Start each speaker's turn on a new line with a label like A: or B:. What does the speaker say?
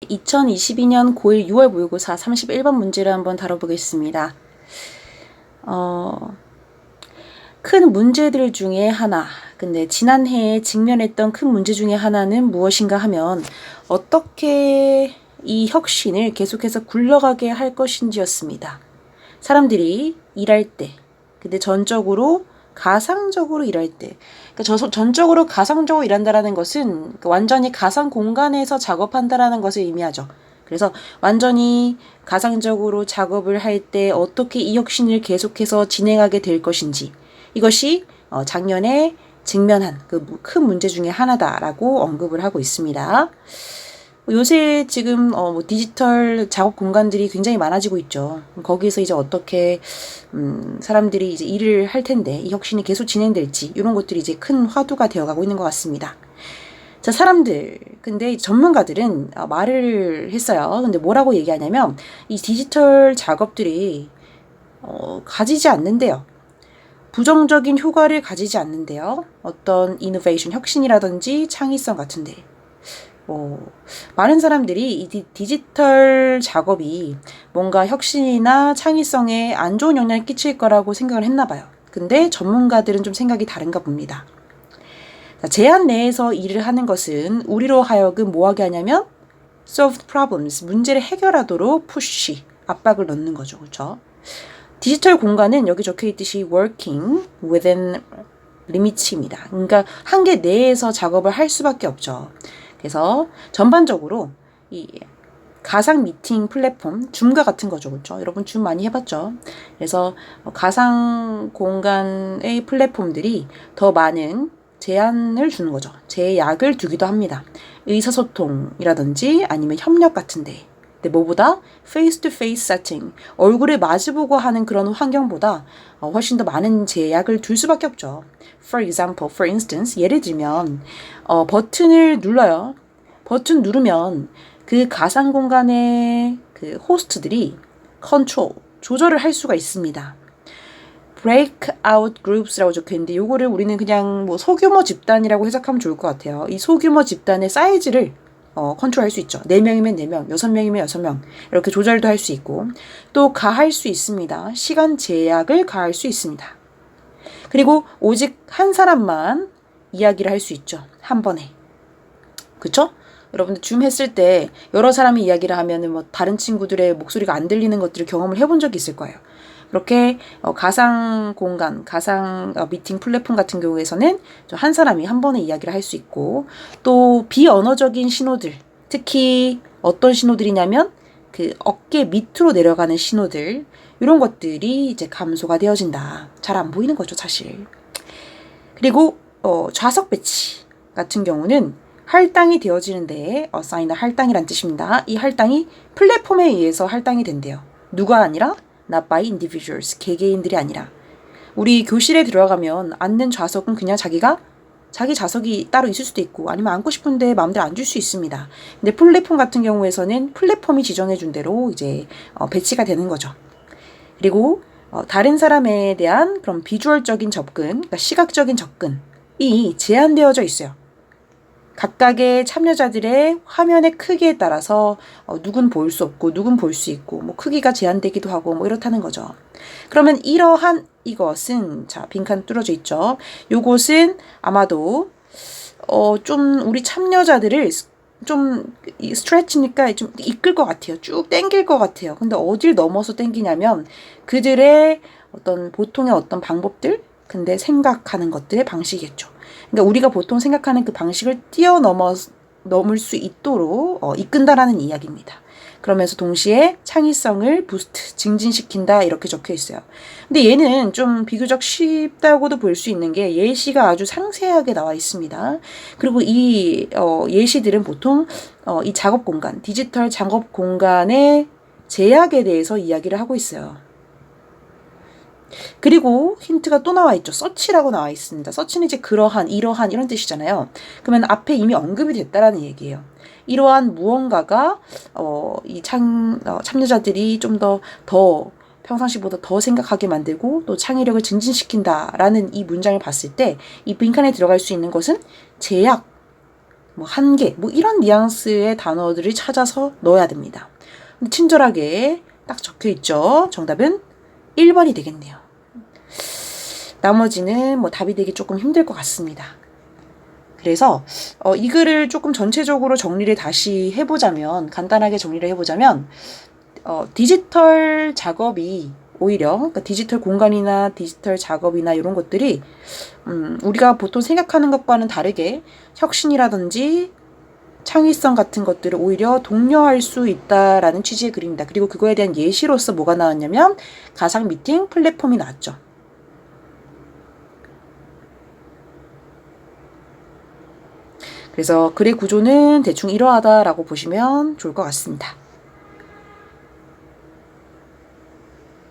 A: 2022년 고1 6월 모의고사 31번 문제를 한번 다뤄보겠습니다. 큰 문제들 중에 하나, 근데 지난해에 직면했던 큰 문제 중에 하나는 무엇인가 하면 어떻게 이 혁신을 계속해서 굴러가게 할 것인지였습니다. 사람들이 일할 때, 근데 전적으로 가상적으로 일할 때, 그러니까 전적으로 가상적으로 일한다라는 것은 완전히 가상 공간에서 작업한다라는 것을 의미하죠. 그래서 완전히 가상적으로 작업을 할 때 어떻게 이 혁신을 계속해서 진행하게 될 것인지, 이것이 작년에 직면한 그 큰 문제 중에 하나다라고 언급을 하고 있습니다. 요새 지금 디지털 작업 공간들이 굉장히 많아지고 있죠. 거기에서 이제 어떻게 사람들이 이제 일을 할 텐데 이 혁신이 계속 진행될지 이런 것들이 이제 큰 화두가 되어가고 있는 것 같습니다. 자, 사람들, 근데 전문가들은 말을 했어요. 근데 뭐라고 얘기하냐면 이 디지털 작업들이 가지지 않는데요. 부정적인 효과를 가지지 않는데요. 어떤 이노베이션, 혁신이라든지 창의성 같은데. 많은 사람들이 이 디지털 작업이 뭔가 혁신이나 창의성에 안 좋은 영향을 끼칠 거라고 생각을 했나 봐요. 근데 전문가들은 좀 생각이 다른가 봅니다. 자, 제한 내에서 일을 하는 것은 우리로 하여금 뭐하게 하냐면 solve problems, 문제를 해결하도록 push, 압박을 넣는 거죠. 그렇죠? 디지털 공간은 여기 적혀 있듯이 working within limits입니다. 그러니까 한계 내에서 작업을 할 수밖에 없죠. 그래서 전반적으로 이 가상 미팅 플랫폼, 줌과 같은 거죠. 그렇죠? 여러분 줌 많이 해봤죠? 그래서 가상 공간의 플랫폼들이 더 많은 제한을 주는 거죠. 제약을 두기도 합니다. 의사소통이라든지 아니면 협력 같은데. 근데 뭐보다 face-to-face 세팅, 얼굴을 마주보고 하는 그런 환경보다 훨씬 더 많은 제약을 둘 수밖에 없죠. For instance, 예를 들면 버튼을 눌러요. 버튼 누르면 그 가상 공간의 그 호스트들이 조절을 할 수가 있습니다. breakout groups라고 적혀있는데 요거를 우리는 그냥 뭐 소규모 집단이라고 해석하면 좋을 것 같아요. 이 소규모 집단의 사이즈를 컨트롤할 수 있죠. 4명이면 4명, 6명이면 6명 이렇게 조절도 할 수 있고 또 가할 수 있습니다. 시간 제약을 가할 수 있습니다. 그리고 오직 한 사람만 이야기를 할 수 있죠. 한 번에. 그쵸? 여러분들 줌 했을 때 여러 사람이 이야기를 하면은 뭐 다른 친구들의 목소리가 안 들리는 것들을 경험을 해본 적이 있을 거예요. 그렇게 가상 공간, 가상 미팅 플랫폼 같은 경우에서는 한 사람이 한 번에 이야기를 할 수 있고 또 비언어적인 신호들, 특히 어떤 신호들이냐면 그 어깨 밑으로 내려가는 신호들 이런 것들이 이제 감소가 되어진다. 잘 안 보이는 거죠, 사실. 그리고 좌석 배치 같은 경우는 할당이 되어지는데 assign 할당이란 뜻입니다. 이 할당이 플랫폼에 의해서 할당이 된대요. 누가 아니라 not by individuals, 개개인들이 아니라. 우리 교실에 들어가면 앉는 좌석은 그냥 자기 좌석이 따로 있을 수도 있고 아니면 앉고 싶은데 마음대로 앉을 수 있습니다. 근데 플랫폼 같은 경우에서는 플랫폼이 지정해 준 대로 이제 배치가 되는 거죠. 그리고 다른 사람에 대한 그런 비주얼적인 접근, 그러니까 시각적인 접근이 제한되어져 있어요. 각각의 참여자들의 화면의 크기에 따라서 누군 볼 수 없고 누군 볼 수 있고 뭐 크기가 제한되기도 하고 뭐 이렇다는 거죠. 그러면 이러한 이것은 자 빈칸 뚫어져 있죠. 요것은 아마도 좀 우리 참여자들을 좀 스트레치니까 좀 이끌 것 같아요. 쭉 당길 것 같아요. 근데 어딜 넘어서 당기냐면 그들의 어떤 보통의 어떤 방법들 근데 생각하는 것들의 방식이겠죠. 그러니까 우리가 보통 생각하는 그 방식을 넘을 수 있도록 이끈다라는 이야기입니다. 그러면서 동시에 창의성을 부스트, 증진시킨다 이렇게 적혀 있어요. 근데 얘는 좀 비교적 쉽다고도 볼 수 있는 게 예시가 아주 상세하게 나와 있습니다. 그리고 이 예시들은 보통 이 작업 공간, 디지털 작업 공간의 제약에 대해서 이야기를 하고 있어요. 그리고 힌트가 또 나와 있죠. 서치라고 나와 있습니다. 서치는 이제 그러한, 이러한 이런 뜻이잖아요. 그러면 앞에 이미 언급이 됐다라는 얘기예요. 이러한 무언가가 이 참여자들이 좀 더 평상시보다 더 생각하게 만들고 또 창의력을 증진시킨다라는 이 문장을 봤을 때 이 빈칸에 들어갈 수 있는 것은 제약, 뭐 한계, 뭐 이런 뉘앙스의 단어들을 찾아서 넣어야 됩니다. 친절하게 딱 적혀 있죠. 정답은 1번이 되겠네요. 나머지는 뭐 답이 되기 조금 힘들 것 같습니다. 그래서 이 글을 조금 전체적으로 정리를 다시 해보자면, 간단하게 정리를 해보자면, 디지털 작업이 오히려, 그러니까 디지털 공간이나 디지털 작업이나 이런 것들이 우리가 보통 생각하는 것과는 다르게 혁신이라든지 창의성 같은 것들을 오히려 독려할 수 있다라는 취지의 글입니다. 그리고 그거에 대한 예시로서 뭐가 나왔냐면 가상 미팅 플랫폼이 나왔죠. 그래서 글의 구조는 대충 이러하다라고 보시면 좋을 것 같습니다.